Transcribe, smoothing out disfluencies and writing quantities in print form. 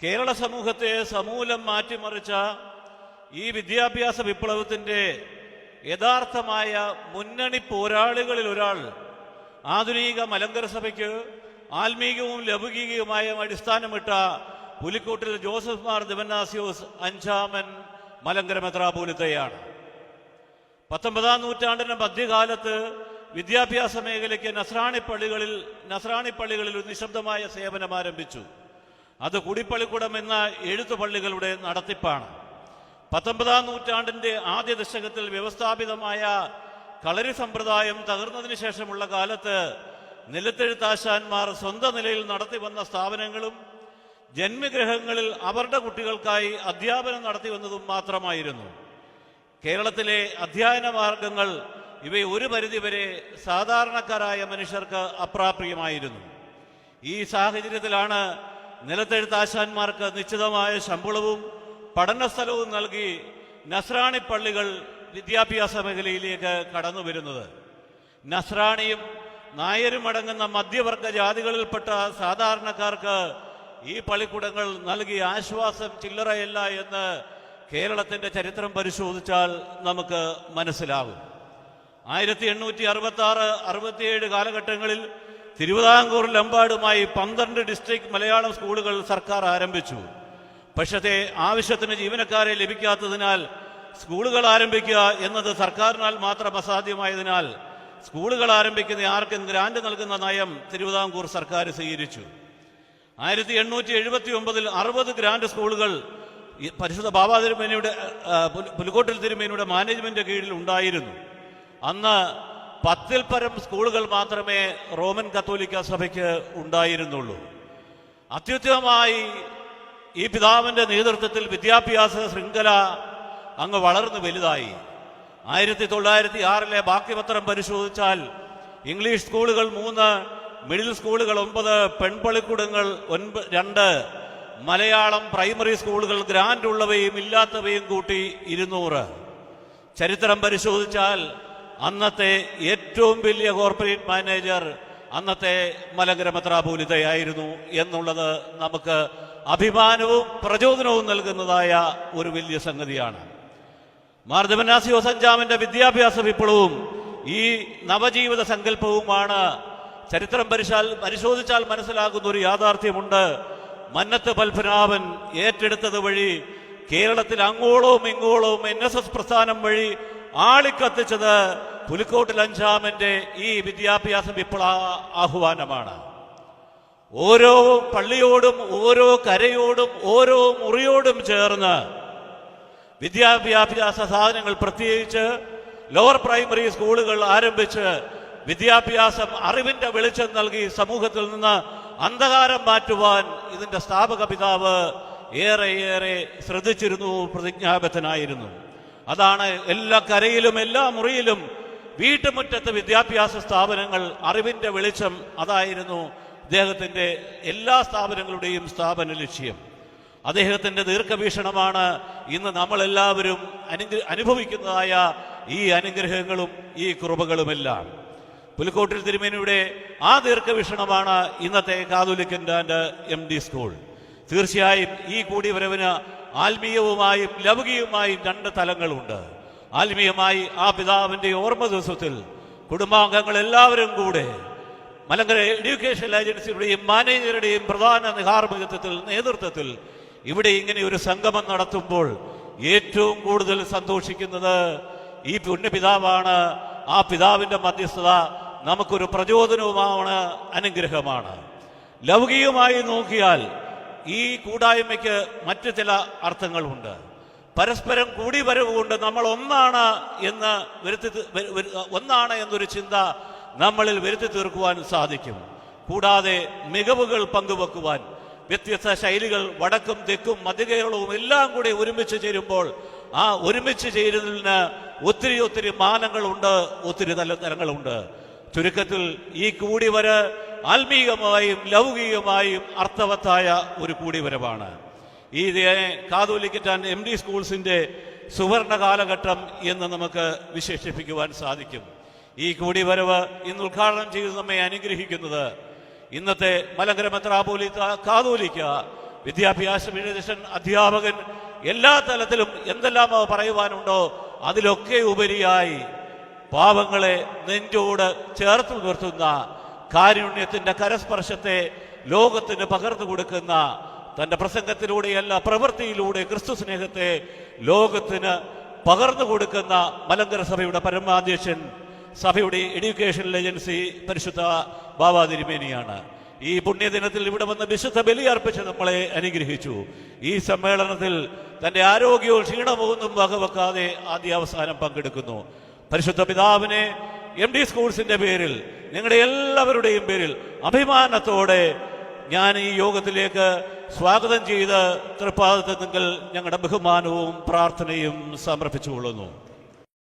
കേരള സമൂഹത്തെ സമൂലം മാറ്റിമറിച്ച ഈ വിദ്യാഭ്യാസ വിപ്ലവത്തിൻ്റെ യഥാർത്ഥമായ മുന്നണി പോരാളികളിൽ ഒരാൾ ആധുനിക മലങ്കര സഭയ്ക്ക് ആത്മീകവും ലൗകികവുമായ അടിസ്ഥാനമിട്ട പുലിക്കോട്ടിൽ ജോസഫ് മാർ ദിവന്നാസ്യോസ് അഞ്ചാമൻ മലങ്കര മെത്രാപ്പോലീത്തയാണ്. 19-ാം നൂറ്റാണ്ടിന്റെ മധ്യകാലത്ത് വിദ്യാഭ്യാസ മേഖലയ്ക്ക് നസ്രാണി പള്ളികളിൽ ഒരു നിശബ്ദമായ സേവനം ആരംഭിച്ചു. അത് കുടിപ്പള്ളിക്കൂടം എന്ന എഴുത്തുപള്ളികളുടെ നടത്തിപ്പാണ്. 19-ാം നൂറ്റാണ്ടിന്റെ ആദ്യ ദശകത്തിൽ വ്യവസ്ഥാപിതമായ കളരി സമ്പ്രദായം തകർന്നതിന് ശേഷമുള്ള കാലത്ത് നിലത്തെഴുത്താശാന്മാർ സ്വന്തം നിലയിൽ നടത്തി വന്ന സ്ഥാപനങ്ങളും ജന്മഗൃഹങ്ങളിൽ അവരുടെ കുട്ടികൾക്കായി അധ്യാപനം നടത്തി വന്നതും മാത്രമായിരുന്നു. കേരളത്തിലെ അധ്യയന മാർഗങ്ങൾ ഇവയെ ഒരു പരിധിവരെ സാധാരണക്കാരായ മനുഷ്യർക്ക് അപ്രാപ്യമായിരുന്നു. ഈ സാഹചര്യത്തിലാണ് നിലത്തെഴുത്താശാന്മാർക്ക് നിശ്ചിതമായ ശമ്പളവും പഠനസ്ഥലവും നൽകി നസ്രാണി പള്ളികൾ വിദ്യാഭ്യാസ മേഖലയിലേക്ക് കടന്നു വരുന്നത്. നസ്രാണിയും നായരും അടങ്ങുന്ന മധ്യവർഗ ജാതികളിൽപ്പെട്ട സാധാരണക്കാർക്ക് ഈ പള്ളിക്കൂടങ്ങൾ നൽകിയ ആശ്വാസം ചില്ലറയല്ല എന്ന് കേരളത്തിന്റെ ചരിത്രം പരിശോധിച്ചാൽ നമുക്ക് മനസ്സിലാകും. 1866-67 കാലഘട്ടങ്ങളിൽ തിരുവിതാംകൂറിലെമ്പാടുമായി 12 ഡിസ്ട്രിക്ട് മലയാളം സ്കൂളുകൾ സർക്കാർ ആരംഭിച്ചു. പക്ഷേ ആവശ്യത്തിന് ജീവനക്കാരെ ലഭിക്കാത്തതിനാൽ സ്കൂളുകൾ ആരംഭിക്കുക എന്നത് സർക്കാരിനാൽ മാത്രം അസാധ്യമായതിനാൽ സ്കൂളുകൾ ആരംഭിക്കുന്ന ആർക്കും ഗ്രാന്റ് നൽകുന്ന നയം തിരുവിതാംകൂർ സർക്കാർ സ്വീകരിച്ചു. 1879-ൽ 60 ഗ്രാന്റ് സ്കൂളുകൾ പരിശുദ്ധ ബാബാ തിരുമേനിയുടെ പുലിക്കോട്ടിൽ തിരുമേനിയുടെ മാനേജ്മെന്റ് കീഴിൽ ഉണ്ടായിരുന്നു. അന്ന് 10-ൽ പരം സ്കൂളുകൾ മാത്രമേ റോമൻ കത്തോലിക്ക സഭയ്ക്ക് ഉണ്ടായിരുന്നുള്ളൂ. അത്യുത്തമമായി ഈ പിതാവിന്റെ നേതൃത്വത്തിൽ വിദ്യാഭ്യാസ ശൃംഖല അങ്ങ് വളർന്നു വലുതായി. 1906-ലെ ബാക്കിപത്രം പരിശോധിച്ചാൽ ഇംഗ്ലീഷ് സ്കൂളുകൾ 3, മിഡിൽ സ്കൂളുകൾ 9, പെൺപള്ളിക്കൂടങ്ങൾ 2, മലയാളം പ്രൈമറി സ്കൂളുകൾ ഗ്രാന്റ് ഉള്ളവയും ഇല്ലാത്തവയും കൂട്ടി 200. ചരിത്രം പരിശോധിച്ചാൽ അന്നത്തെ ഏറ്റവും വലിയ കോർപ്പറേറ്റ് മാനേജർ അന്നത്തെ മലങ്കര മെത്രാപ്പോലീത്തയായിരുന്നു എന്നുള്ളത് നമുക്ക് അഭിമാനവും പ്രചോദനവും നൽകുന്നതായ ഒരു വലിയ സംഗതിയാണ്. മാർ ദിവന്നാസ്യോസ് അഞ്ചാമന്റെ വിദ്യാഭ്യാസ വിപ്ലവവും ഈ നവജീവിത സങ്കല്പവുമാണ് ചരിത്രം പരിശോധിച്ചാൽ മനസ്സിലാകുന്ന ഒരു യാഥാർത്ഥ്യമുണ്ട്. മന്നത്ത് പത്മനാഭൻ ഏറ്റെടുത്തത് വഴി കേരളത്തിൽ അങ്ങോളവും ഇങ്ങോളവും NSS പ്രസ്ഥാനം വഴി ആളിക്കത്തിച്ചത് പുലിക്കോട്ടിൽ അഞ്ചാമന്റെ ഈ വിദ്യാഭ്യാസ വിപ്ലവ ആഹ്വാനമാണ്. ഓരോ പള്ളിയോടും ഓരോ കരയോടും ഓരോ മുറിയോടും ചേർന്ന് വിദ്യാഭ്യാസ സാധനങ്ങൾ പ്രത്യേകിച്ച് ലോവർ പ്രൈമറി സ്കൂളുകൾ ആരംഭിച്ച് വിദ്യാഭ്യാസം അറിവിന്റെ വെളിച്ചം നൽകി സമൂഹത്തിൽ നിന്ന് അന്ധകാരം മാറ്റുവാൻ ഇതിന്റെ സ്ഥാപക പിതാവ് ഏറെ ശ്രദ്ധിച്ചിരുന്നു, പ്രതിജ്ഞാബദ്ധനായിരുന്നു. അതാണ് എല്ലാ കരയിലും എല്ലാ മുറിയിലും വീട്ടുമുറ്റത്ത് വിദ്യാഭ്യാസ സ്ഥാപനങ്ങൾ, അറിവിന്റെ വെളിച്ചം, അതായിരുന്നു അദ്ദേഹത്തിന്റെ എല്ലാ സ്ഥാപനങ്ങളുടെയും സ്ഥാപന ലക്ഷ്യം. അദ്ദേഹത്തിന്റെ ദീർഘവീക്ഷണമാണ് ഇന്ന് നമ്മളെല്ലാവരും അനുഭവിക്കുന്നതായ ഈ അനുഗ്രഹങ്ങളും ഈ കൃപകളുമെല്ലാം. പുലിക്കോട്ടിൽ തിരുമേനിയുടെ ആ ദീർഘവീക്ഷണമാണ് ഇന്നത്തെ കാതോലിക്കൻ ആൻഡ് MD സ്കൂൾ. തീർച്ചയായും ഈ കൂടിവരവിന് ആത്മീയവുമായും ലൗകികവുമായും 2 തലങ്ങളുണ്ട്. ആത്മീയമായി ആ പിതാവിന്റെ ഓർമ്മ ദിവസത്തിൽ കുടുംബാംഗങ്ങൾ എല്ലാവരും കൂടെ മലങ്കര എഡ്യൂക്കേഷൻ ഏജൻസിയുടെയും മാനേജറുടെയും പ്രധാന നേതൃത്വത്തിൽ ഇവിടെ ഇങ്ങനെ ഒരു സംഗമം നടത്തുമ്പോൾ ഏറ്റവും കൂടുതൽ സന്തോഷിക്കുന്നത് ഈ പുണ്യപിതാവാണ്. ആ പിതാവിന്റെ മധ്യസ്ഥത നമുക്കൊരു പ്രചോദനവുമാണ്, അനുഗ്രഹമാണ്. ലൗകികമായി നോക്കിയാൽ ഈ കൂടായ്മയ്ക്ക് മറ്റു ചില അർത്ഥങ്ങളുണ്ട്. പരസ്പരം കൂടിവരവ് കൊണ്ട് നമ്മൾ ഒന്നാണ് എന്നൊരു ചിന്ത നമ്മളിൽ വരുത്തി തീർക്കുവാൻ സാധിക്കും. കൂടാതെ മികവുകൾ പങ്കുവെക്കുവാൻ വ്യത്യസ്ത ശൈലികൾ വടക്കും തെക്കും മധ്യകേരളവും എല്ലാം കൂടി ഒരുമിച്ച് ചേരുമ്പോൾ ആ ഒരുമിച്ച് ചേരുന്നതിന് ഒത്തിരി മാനങ്ങളുണ്ട്, ഒത്തിരി നല്ല തരങ്ങളുണ്ട്. ചുരുക്കത്തിൽ ഈ കൂടിവര് ആത്മീകമായും ലൗകികമായും അർത്ഥവത്തായ ഒരു കൂടിവരവാണ്. ഈ കാതോലിക്കൻ ആൻഡ് MD സ്കൂൾസിന്റെ സുവർണ കാലഘട്ടം എന്ന് നമുക്ക് വിശേഷിപ്പിക്കുവാൻ സാധിക്കും. ഈ കൂടിവരവ് ഇന്ന് ഉദ്ഘാടനം ചെയ്ത് നമ്മെ അനുഗ്രഹിക്കുന്നത് ഇന്നത്തെ മലങ്കര മെത്രാപ്പോലീത്ത കാതോലിക്ക വിദ്യാഭ്യാസ വിദഗ്ധൻ, അധ്യാപകൻ, എല്ലാ തലത്തിലും എന്തെല്ലാം പറയുവാനുണ്ടോ അതിലൊക്കെ ഉപരിയായി പാവങ്ങളെ നെഞ്ചോട് ചേർത്ത് നിർത്തുന്ന, കാരുണ്യത്തിന്റെ കരസ്പർശത്തെ ലോകത്തിന് പകർന്നു കൊടുക്കുന്ന, തന്റെ പ്രസംഗത്തിലൂടെയല്ല പ്രവൃത്തിയിലൂടെ ക്രിസ്തു സ്നേഹത്തെ ലോകത്തിന് പകർന്നു കൊടുക്കുന്ന മലങ്കര സഭയുടെ പരമാധ്യക്ഷൻ, സഭയുടെ എഡ്യൂക്കേഷണൽ ഏജൻസി പരിശുദ്ധ ബാബാ തിരുമേനിയാണ്. ഈ പുണ്യദിനത്തിൽ ഇവിടെ വന്ന് വിശുദ്ധ ബലിയർപ്പിച്ച് നമ്മളെ അനുഗ്രഹിച്ചു. ഈ സമ്മേളനത്തിൽ തന്റെ ആരോഗ്യവും ക്ഷീണവും ഒന്നും വകവെക്കാതെ ആദ്യ അവസാനം പങ്കെടുക്കുന്നു. പരിശുദ്ധ പിതാവിനെ MD സ്കൂൾസിന്റെ പേരിൽ, നിങ്ങളുടെ എല്ലാവരുടെയും പേരിൽ അഭിമാനത്തോടെ ഞാൻ ഈ യോഗത്തിലേക്ക് സ്വാഗതം ചെയ്ത് തൃപ്പാദത്തിൽ ഞങ്ങളുടെ ബഹുമാനവും പ്രാർത്ഥനയും സമർപ്പിച്ചുകൊള്ളുന്നു.